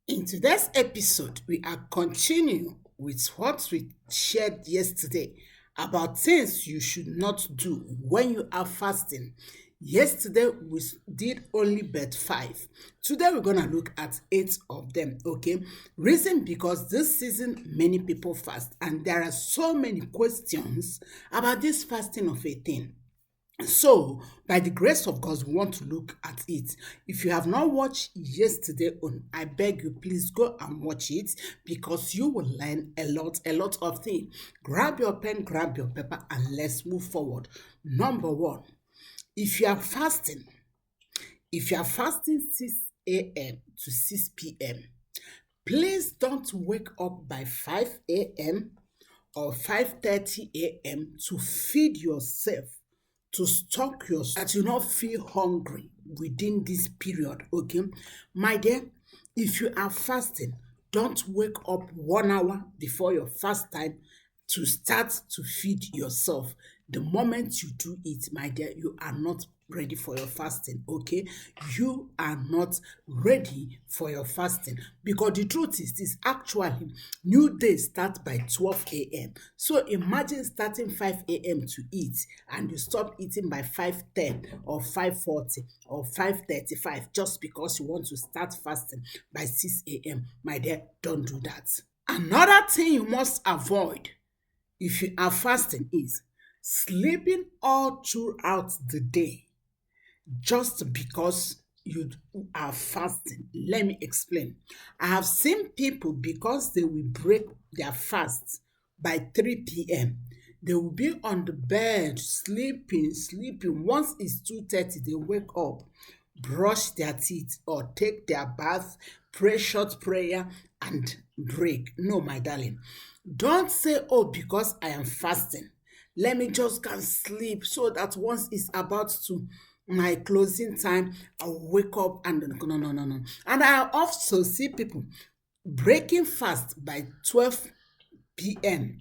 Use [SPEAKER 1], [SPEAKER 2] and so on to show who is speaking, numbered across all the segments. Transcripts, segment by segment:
[SPEAKER 1] In today's episode, we are continuing with what we shared yesterday about things you should not do when you are fasting. Yesterday, we did only but five. Today, we're going to look at eight of them, okay? Reason because this season, many people fast, and there are so many questions about this fasting of a thing. So, by the grace of God, we want to look at it. If you have not watched yesterday on, I beg you, please go and watch it because you will learn a lot of things. Grab your pen, grab your paper, and let's move forward. Number one, if you are fasting, if you are fasting 6 a.m. to 6 p.m., please don't wake up by 5 a.m. or 5:30 a.m. to feed yourself, to stock yourself, that you not feel hungry within this period, okay? My dear, if you are fasting, don't wake up 1 hour before your fast time to start to feed yourself. The moment you do it, my dear, you are not ready for your fasting, okay? You are not ready for your fasting because the truth is this, actually, new day start by 12 a.m. So imagine starting 5 a.m. to eat and you stop eating by 5:10 or 5:40 or 5:35 just because you want to start fasting by 6 a.m. My dear, don't do that. Another thing you must avoid if you are fasting is sleeping all throughout the day just because you are fasting. Let me explain. I have seen people because they will break their fast by 3 p.m. They will be on the bed sleeping. Once it's 2:30, they wake up, brush their teeth or take their bath, pray short prayer, and break. No, my darling. Don't say, oh, because I am fasting, let me just go and sleep so that once it's about to my closing time, I'll wake up and no, no, no, no. And I also see people breaking fast by 12 p.m.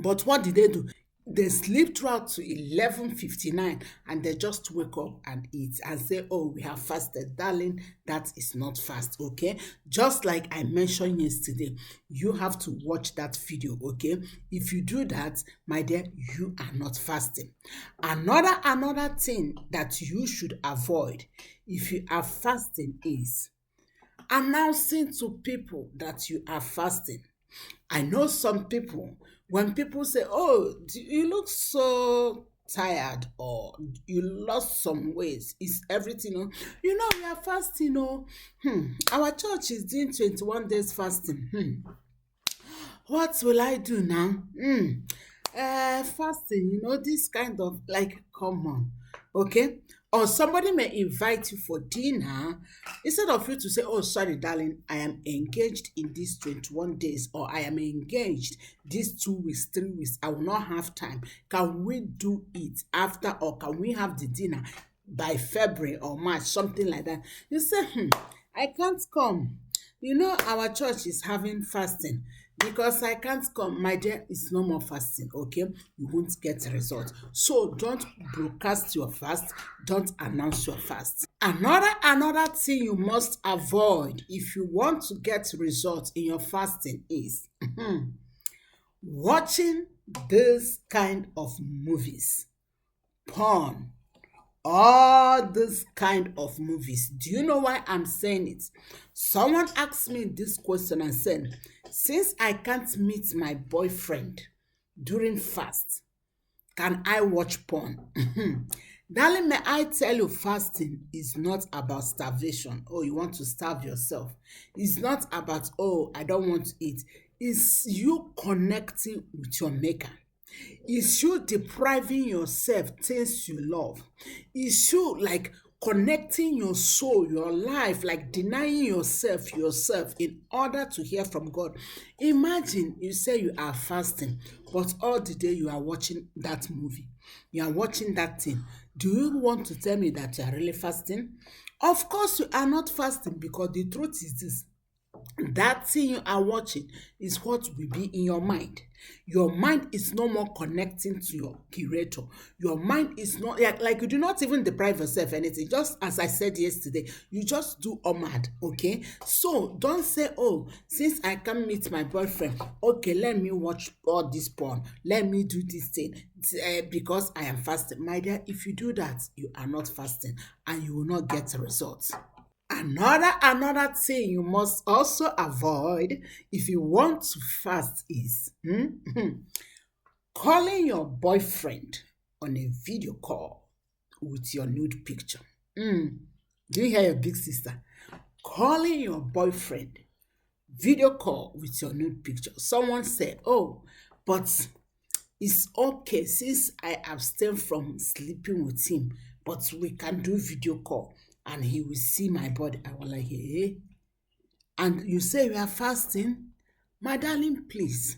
[SPEAKER 1] But what did they do? They sleep throughout to 11:59 and they just wake up and eat and say, oh, we have fasted. Darling, that is not fast, okay? Just like I mentioned yesterday, you have to watch that video, okay? If you do that, my dear, you are not fasting. Another thing that you should avoid if you are fasting is announcing to people that you are fasting. I know some people, when people say, oh, you look so tired or you lost some weight, is everything, we are fasting, our church is doing 21 days fasting. What will I do now? Fasting, this kind of like, come on, okay? Or somebody may invite you for dinner. Instead of you to say, oh, sorry, darling, I am engaged in these 21 days, or I am engaged these 2 weeks, 3 weeks, I will not have time. Can we do it after, or can we have the dinner by February or March, something like that? You say, I can't come. Our church is having fasting because I can't come. My dear, it's no more fasting, okay? You won't get results. So don't broadcast your fast. Don't announce your fast. Another thing you must avoid if you want to get results in your fasting is watching this kind of movies, porn, all this kind of movies. Do you know why I'm saying it? Someone asked me this question and said, since I can't meet my boyfriend during fast, can I watch porn? Darling, may I tell you, fasting is not about starvation. Oh, you want to starve yourself. It's not about, oh, I don't want to eat. It's you connecting with your maker. Is you depriving yourself things you love? Is you like connecting your soul, your life, like denying yourself in order to hear from God? Imagine you say you are fasting, but all the day you are watching that movie. You are watching that thing. Do you want to tell me that you are really fasting? Of course you are not fasting because the truth is this. that thing you are watching is what will be in your mind. Your mind is no more connecting to your creator. Your mind is not like you do not even deprive yourself anything. Just as I said yesterday, you just do mad, okay? So don't say, oh, since I can't meet my boyfriend, okay, let me watch all this porn. Let me do this thing because I am fasting. My dear, if you do that, you are not fasting and you will not get results. Another thing you must also avoid if you want to fast is calling your boyfriend on a video call with your nude picture. Do you hear your big sister? Calling your boyfriend video call with your nude picture. Someone said, oh, but it's okay since I abstain from sleeping with him, but we can do video call and he will see my body. I was like, hey. And you say you are fasting? My darling, please.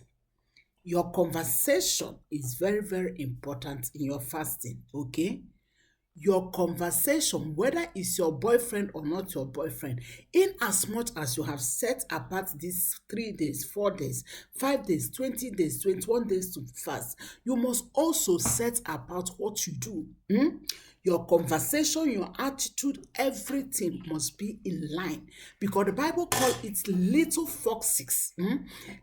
[SPEAKER 1] Your conversation is very, very important in your fasting, okay? Your conversation, whether it's your boyfriend or not your boyfriend, in as much as you have set apart these 3 days, 4 days, 5 days, 20 days, 21 days to fast, you must also set apart what you do. Your conversation, your attitude, everything must be in line because the Bible calls it little foxes.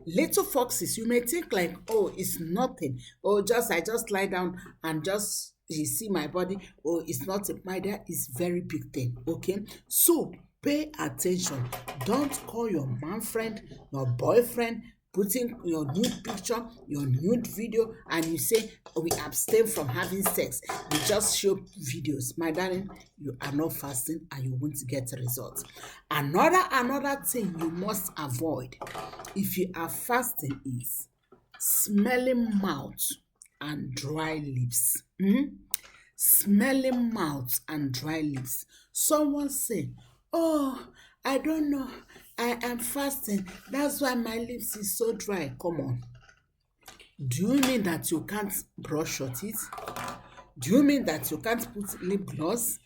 [SPEAKER 1] Little foxes, you may think like, oh, it's nothing. Oh, I just lie down and just you see my body. Oh, it's not my dear, it's very big thing. Okay, so pay attention. Don't call your man friend, your boyfriend, putting your nude picture, your nude video, and you say, oh, we abstain from having sex. You just show videos. My darling, you are not fasting and you won't get results. Another thing you must avoid if you are fasting is smelling mouth and dry lips. Smelling mouth and dry lips. Someone say, oh, I don't know, I am fasting, that's why my lips is so dry. Come on. Do you mean that you can't brush your teeth? Do you mean that you can't put lip gloss?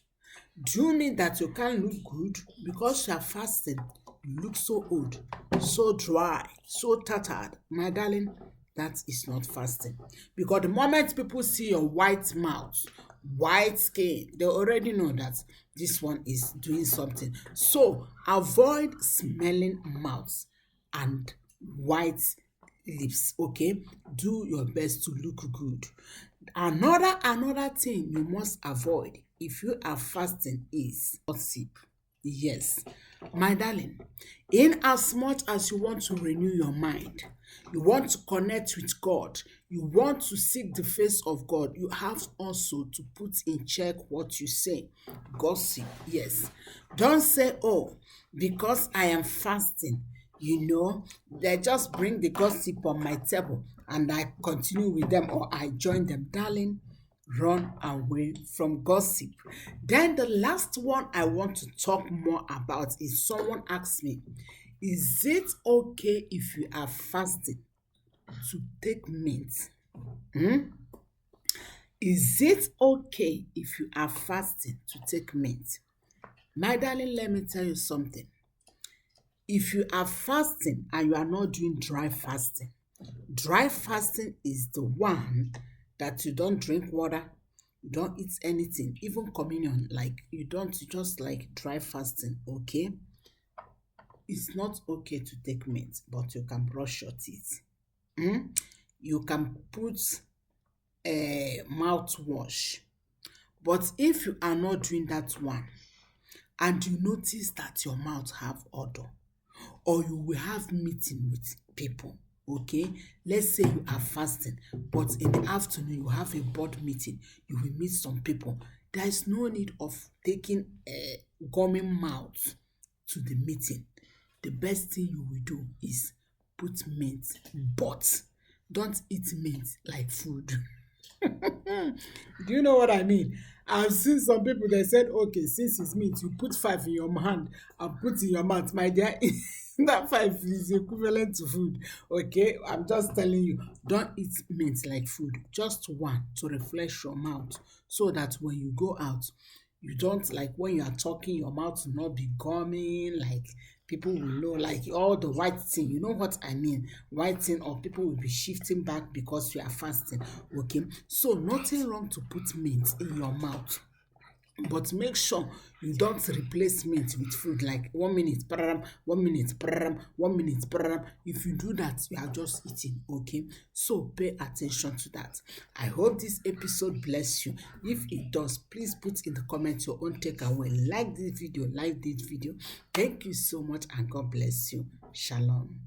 [SPEAKER 1] Do you mean that you can't look good? Because you are fasting, you look so old, so dry, so tattered. My darling, that is not fasting. Because the moment people see your white mouth, white skin, they already know that this one is doing something. So avoid smelling mouths and white lips, okay? Do your best to look good. Another thing you must avoid if you are fasting is gossip. Yes, my darling, in as much as you want to renew your mind, you want to connect with God, you want to seek the face of God, you have also to put in check what you say. Gossip, yes. Don't say, oh, because I am fasting, they just bring the gossip on my table and I continue with them or I join them. Darling, run away from gossip. Then the last one I want to talk more about is someone asked me, is it okay if you are fasting to take mint? Is it okay if you are fasting to take mint? My darling, let me tell you something. If you are fasting and you are not doing dry fasting is the one that you don't drink water, you don't eat anything, even communion, like you just like dry fasting, okay? It's not okay to take mint, but you can brush your teeth. You can put a mouthwash. But if you are not doing that one, and you notice that your mouth have odor, or you will have meeting with people, okay? Let's say you are fasting, but in the afternoon you have a board meeting, you will meet some people. There is no need of taking a gumming mouth to the meeting. The best thing you will do is put mint, but don't eat mint like food. Do you know what I mean? I've seen some people, they said, okay, since it's meat, you put 5 in your hand and put in your mouth. My dear, that 5 is equivalent to food. Okay, I'm just telling you, don't eat meat like food. Just one to refresh your mouth so that when you go out, You don't like when you are talking, your mouth will not be gumming, like people will know, like all the white thing. You know what I mean? White thing, or people will be shifting back because you are fasting. Okay, so nothing wrong to put mint in your mouth, but make sure you don't replace meat with food like 1 minute pararam, 1 minute pararam, 1 minute pararam. If you do that, you are just eating. Okay, so pay attention to that. I hope this episode bless you. If it does, please put in the comments your own takeaway. Like this video, like this video. Thank you so much, and God bless you. Shalom.